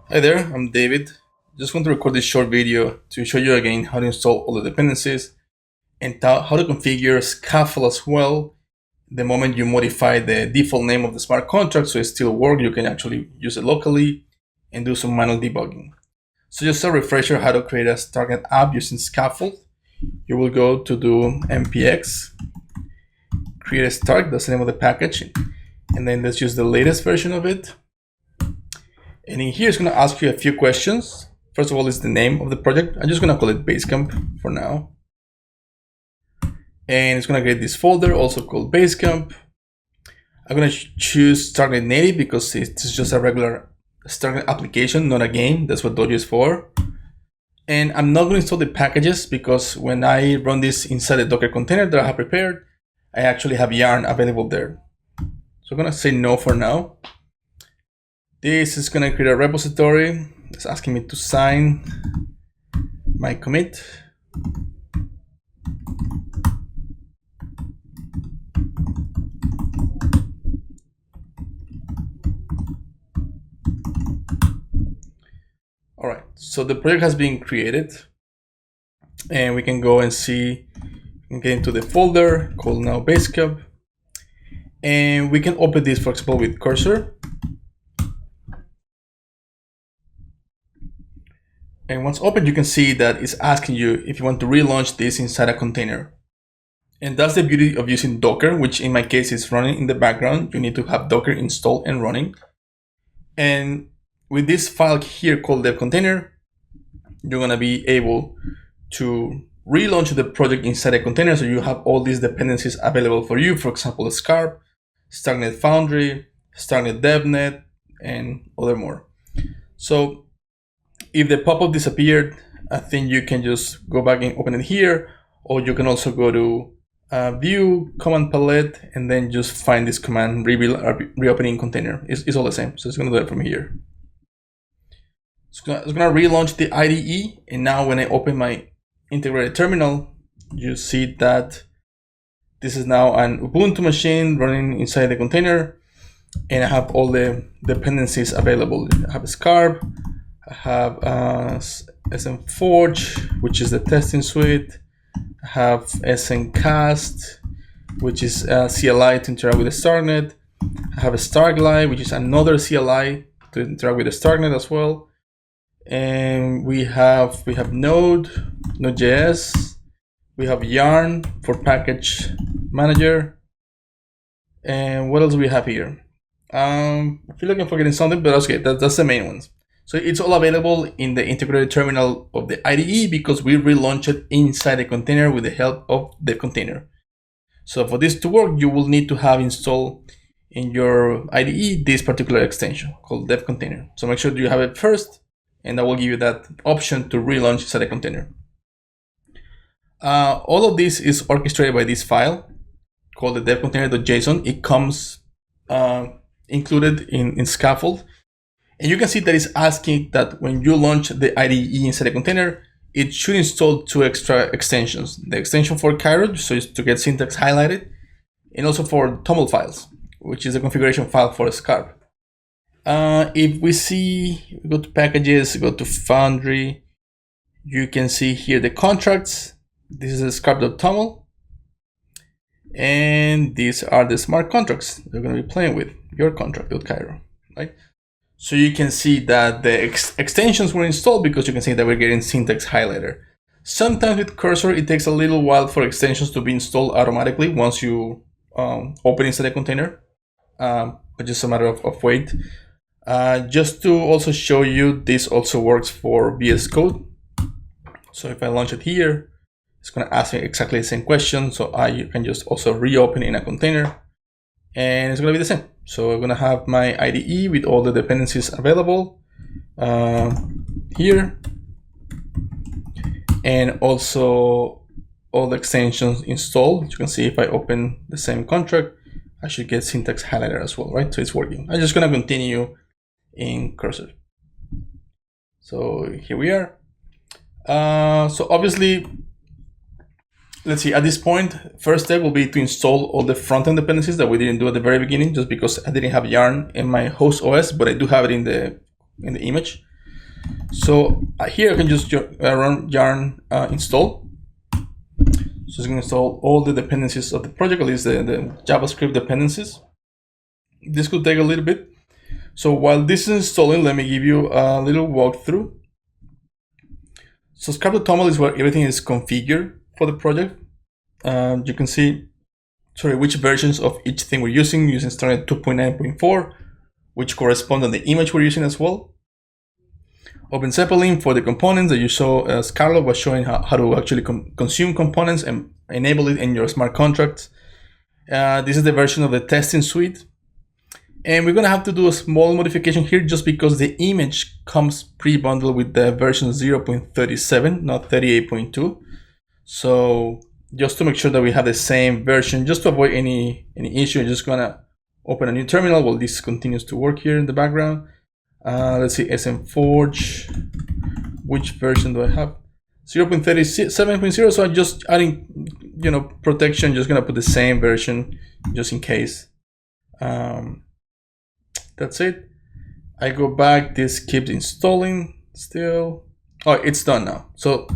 Hi there, I'm David. Just want to record this short video to show you again how to install all the dependencies and how to configure Scaffold as well. The moment you modify the default name of the smart contract so it still works, you can actually use it locally and do some manual debugging. So just a refresher how to create a target app using Scaffold. You will go to do npx, create a start, that's the name of the package, and then let's use the latest version of it. And in here, it's going to ask you a few questions. First of all, is the name of the project. I'm just going to call it Basecamp for now. And it's going to create this folder, also called Basecamp. I'm going to choose Starnet Native because it's just a regular Starnet application, not a game. That's what Dojo is for. And I'm not going to install the packages because when I run this inside the Docker container that I have prepared, I actually have Yarn available there. So I'm going to say no for now. This is going to create a repository. It's asking me to sign my commit. All right, so the project has been created and we can go and see, we can get into the folder called now Basecamp, and we can open this, for example, with cursor. And once open, you can see that it's asking you if you want to relaunch this inside a container. And that's the beauty of using Docker, which in my case is running in the background. You need to have Docker installed and running. And with this file here called dev container, you're gonna be able to relaunch the project inside a container. So you have all these dependencies available for you. For example, Scarp, Starnet Foundry, Starnet DevNet, and other more. So if the pop-up disappeared, I think you can just go back and open it here, or you can also go to view, command palette, and then just find this command, reopening container. It's all the same, so it's gonna do it from here. It's gonna relaunch the IDE, and now when I open my integrated terminal, you see that this is now an Ubuntu machine running inside the container, and I have all the dependencies available. I have Scarp, I have SN Forge, which is the testing suite. I have SN Cast, which is CLI to interact with the Starnet. I have a Starglide, which is another CLI to interact with the Starnet as well. And we have Node.js. We have Yarn for package manager. And what else do we have here? I feel like I'm forgetting something, but that's okay. That's the main ones. So it's all available in the integrated terminal of the IDE because we relaunched it inside the container with the help of the container. So for this to work, you will need to have installed in your IDE this particular extension called dev container. So make sure that you have it first, and that will give you that option to relaunch inside the container. All of this is orchestrated by this file called the devcontainer.json. It comes included in Scaffold. And you can see that it's asking that when you launch the IDE inside the container, it should install two extra extensions. The extension for Cairo, so it's to get syntax highlighted, and also for TOML files, which is a configuration file for Scarp. If we go to packages, go to Foundry, you can see here the contracts. This is a scarp.toml. And these are the smart contracts you're going to be playing with, your contract.cairo, right? So you can see that the extensions were installed because you can see that we're getting syntax highlighter. Sometimes with cursor, it takes a little while for extensions to be installed automatically once you open inside the container, but just a matter of wait. Just to also show you, this also works for VS Code. So if I launch it here, it's going to ask me exactly the same question. So I can just also reopen in a container, and it's going to be the same. So I'm going to have my IDE with all the dependencies available here, and also all the extensions installed. You can see if I open the same contract, I should get syntax highlighter as well, right? So it's working. I'm just going to continue in cursor. So here we are. So obviously, let's see, at this point, first step will be to install all the front-end dependencies that we didn't do at the very beginning, just because I didn't have Yarn in my host OS, but I do have it in the image. So here I can just run yarn install. So it's going to install all the dependencies of the project, at least the JavaScript dependencies. This could take a little bit. So while this is installing, let me give you a little walkthrough. So Scaffold is where everything is configured for the project. You can see, which versions of each thing we're using starting at 2.9.4, which correspond to the image we're using as well. Open Zeppelin for the components that you saw. Scarlett was showing how to actually consume components and enable it in your smart contracts. This is the version of the testing suite. And we're going to have to do a small modification here just because the image comes pre-bundled with the version 0.37, not 38.2. So just to make sure that we have the same version, just to avoid any issue, I'm just going to open a new terminal while this continues to work here in the background. Let's see, SM Forge. Which version do I have? 0.37.0. So I'm just adding, protection. Just gonna put the same version just in case. That's it. I go back. This keeps installing still. Oh, it's done now. So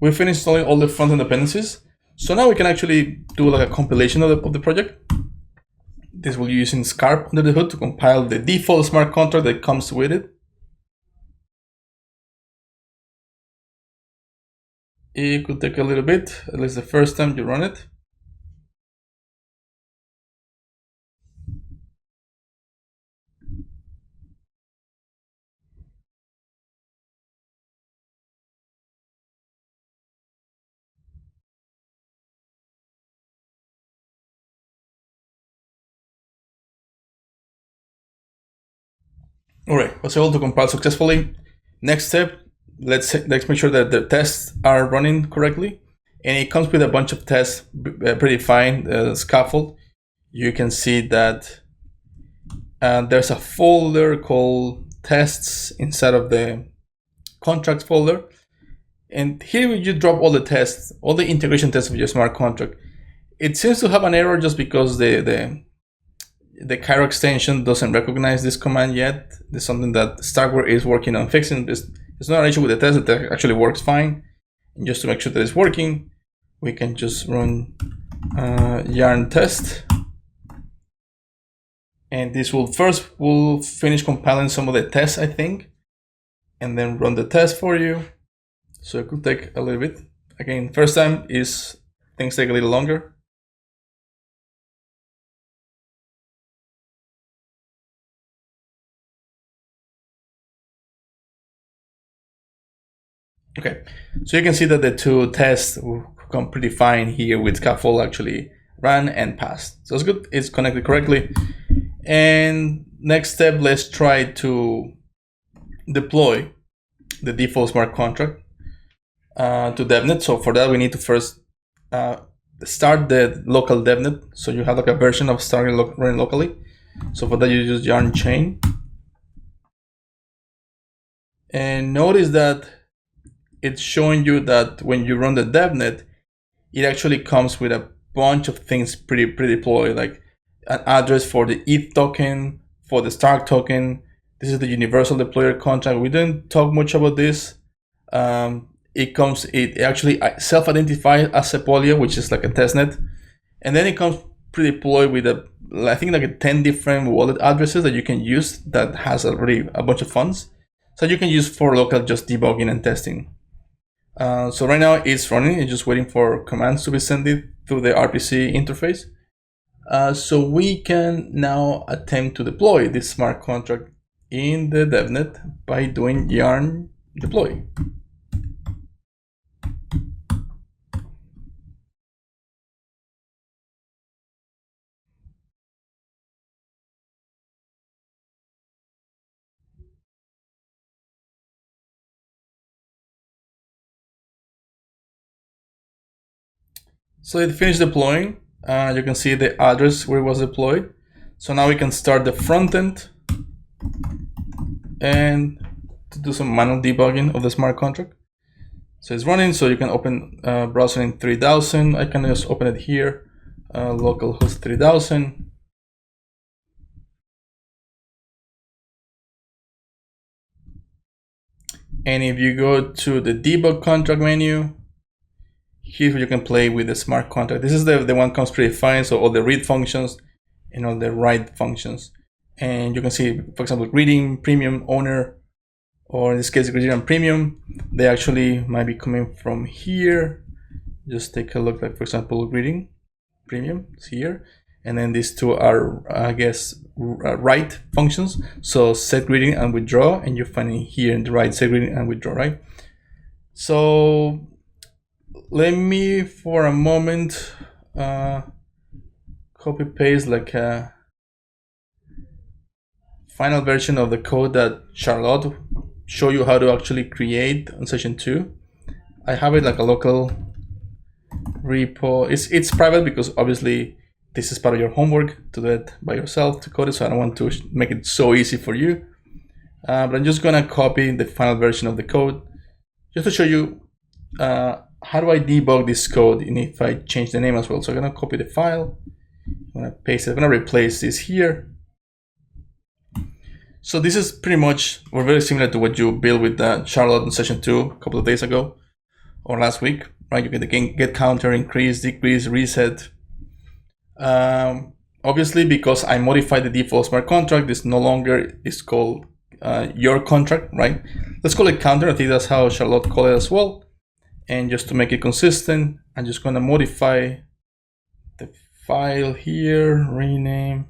we finished installing all the front-end dependencies. So now we can actually do like a compilation of the project. This will be using Scarp under the hood to compile the default smart contract that comes with it. It could take a little bit, at least the first time you run it. All right, was able to compile successfully. Next step, let's make sure that the tests are running correctly. And it comes with a bunch of tests predefined, Scaffold. You can see that there's a folder called tests inside of the contracts folder. And here you drop all the tests, all the integration tests of your smart contract. It seems to have an error just because the Cairo extension doesn't recognize this command yet. This is something that Starkware is working on fixing. It's not an issue with the test, it actually works fine. And just to make sure that it's working, we can just run yarn test. And this will finish compiling some of the tests, I think, and then run the test for you. So it could take a little bit. Again, first time things take a little longer. Okay, so you can see that the two tests come pretty fine here with Scaffold actually ran and passed. So it's good, it's connected correctly. And next step, let's try to deploy the default smart contract to DevNet. So for that, we need to first start the local DevNet. So you have like a version of starting running locally. So for that, you use yarn chain. And notice that it's showing you that when you run the DevNet, it actually comes with a bunch of things pre-deployed, like an address for the ETH token, for the Stark token. This is the universal deployer contract. We didn't talk much about this. It actually self-identifies as Sepolia, which is like a testnet. And then it comes pre-deployed with I think like 10 different wallet addresses that you can use that has already a bunch of funds. So you can use for local just debugging and testing. So right now it's running, it's just waiting for commands to be sent through the RPC interface. So we can now attempt to deploy this smart contract in the DevNet by doing yarn deploy. So it finished deploying. You can see the address where it was deployed. So now we can start the front end and to do some manual debugging of the smart contract. So it's running, so you can open browser in 3000. I can just open it here, localhost 3000. And if you go to the debug contract menu, here's where you can play with the smart contract. This is the one comes predefined, so all the read functions and all the write functions. And you can see, for example, greeting, premium, owner, or in this case, greeting and premium, they actually might be coming from here. Just take a look, like for example, greeting, premium is here. And then these two are, I guess, write functions. So set greeting and withdraw, and you're finding here in the right set greeting and withdraw, right? So let me for a moment copy paste like a final version of the code that Charlotte show you how to actually create on session 2. I have it like a local repo. It's private because obviously this is part of your homework to do it by yourself to code it, so I don't want to make it so easy for you. But I'm just gonna copy the final version of the code just to show you how do I debug this code, and if I change the name as well. So I'm gonna copy the file, I'm gonna paste it, I'm gonna replace this here. So this is pretty much, or very similar to what you built with Charlotte in session 2 a couple of days ago or last week, right? You get the get counter, increase, decrease, reset. Obviously, because I modified the default smart contract, this no longer is called your contract, right? Let's call it counter. I think that's how Charlotte called it as well. And just to make it consistent, I'm just gonna modify the file here, rename.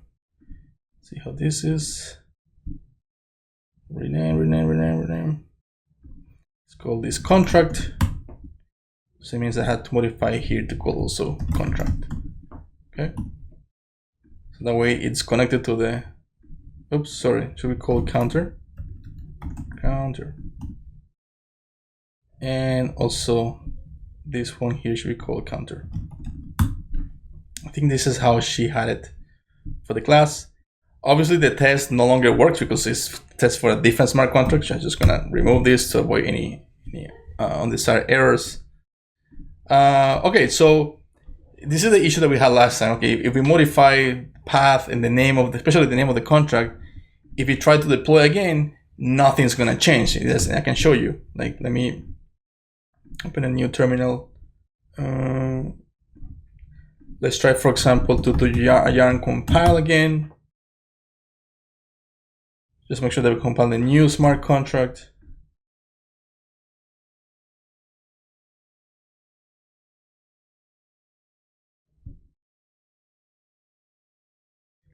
See how this is. Rename. Let's call this contract. So it means I had to modify here to call also contract. Okay. So that way it's connected to the, oops, sorry, should we call counter? Counter. And also this one here should be called counter. I think this is how she had it for the class. Obviously the test no longer works because it's test for a different smart contract. So I'm just gonna remove this to avoid any undesired errors. Okay, so this is the issue that we had last time. Okay, if we modify path and the name of the, especially the name of the contract, if you try to deploy again, nothing's gonna change. I can show you. Like, let me open a new terminal. Let's try, for example, to do yarn compile again. Just make sure that we compile the new smart contract.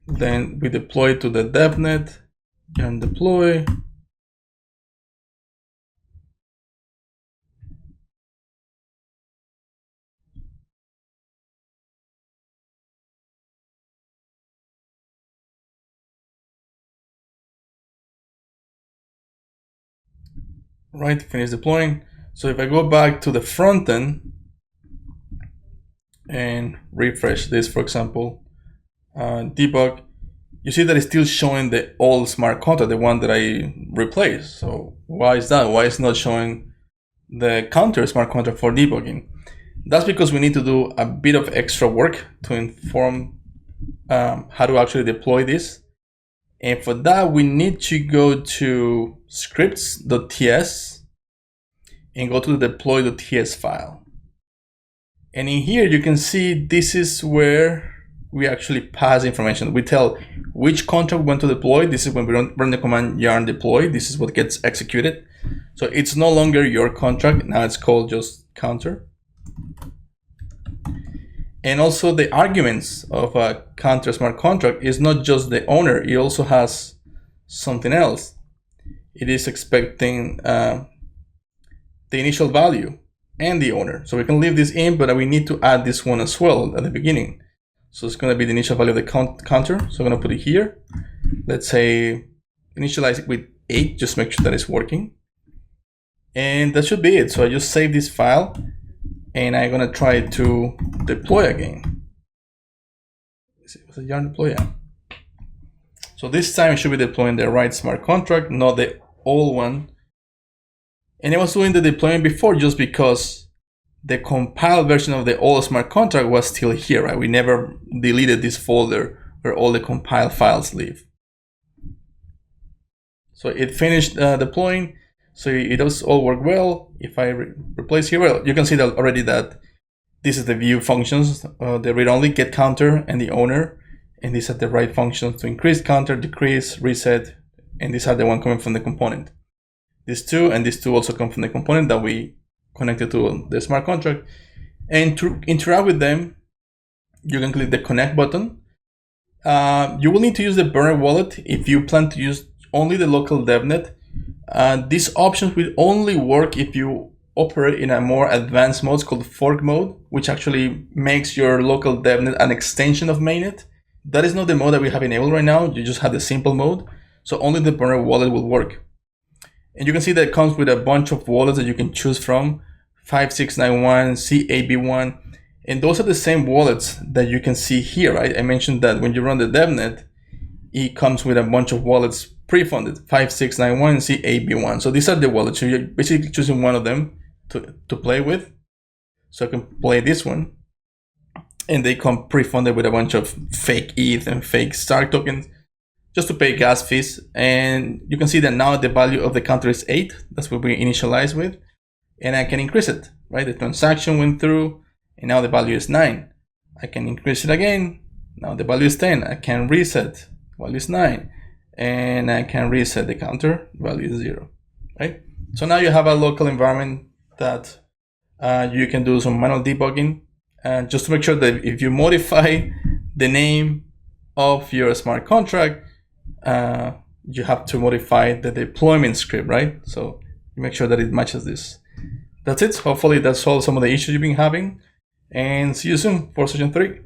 Then we deploy to the devnet, yarn deploy. Right, finish deploying. So if I go back to the front end and refresh this, for example, debug, you see that it's still showing the old smart contract, the one that I replaced. So why is that? Why is it not showing the counter smart contract for debugging? That's because we need to do a bit of extra work to inform how to actually deploy this. And for that, we need to go to scripts.ts and go to the deploy.ts file. And in here, you can see this is where we actually pass information. We tell which contract we want to deploy. This is when we run the command yarn deploy. This is what gets executed. So it's no longer your contract. Now it's called just counter. And also the arguments of a counter smart contract is not just the owner. It also has something else. It is expecting the initial value and the owner. So we can leave this in, but we need to add this one as well at the beginning. So it's going to be the initial value of the counter. So I'm going to put it here. Let's say initialize it with 8, just make sure that it's working. And that should be it. So I just save this file and I'm going to try to deploy again. Was it yarn deploy? Yeah. So this time I should be deploying the right smart contract, not the old one. And I was doing the deployment before just because the compiled version of the old smart contract was still here, right? We never deleted this folder where all the compiled files live. So it finished deploying. So it does all work well. If I replace here, well, you can see that already that this is the view functions, the read-only, get counter, and the owner. And these are the right functions to increase counter, decrease, reset, and these are the one coming from the component. These two and these two also come from the component that we connected to the smart contract. And to interact with them, you can click the connect button. You will need to use the burner wallet if you plan to use only the local DevNet. These options will only work if you operate in a more advanced mode called fork mode, which actually makes your local DevNet an extension of mainnet. That is not the mode that we have enabled right now. You just have the simple mode. So only the burner wallet will work. And you can see that it comes with a bunch of wallets that you can choose from, 5691, CAB1. And those are the same wallets that you can see here, right? I mentioned that when you run the DevNet, it comes with a bunch of wallets pre-funded, 5691, CAB1. So these are the wallets. So you're basically choosing one of them to play with. So I can play this one. And they come pre-funded with a bunch of fake ETH and fake Stark tokens just to pay gas fees. And you can see that now the value of the counter is 8. That's what we initialized with. And I can increase it, right? The transaction went through and now the value is 9. I can increase it again. Now the value is 10. I can reset. Value is 9. And I can reset the counter. Value is 0, right? So now you have a local environment that you can do some manual debugging. And just to make sure that if you modify the name of your smart contract, you have to modify the deployment script, right? So you make sure that it matches this. That's it. Hopefully that solves some of the issues you've been having. And see you soon for session 3.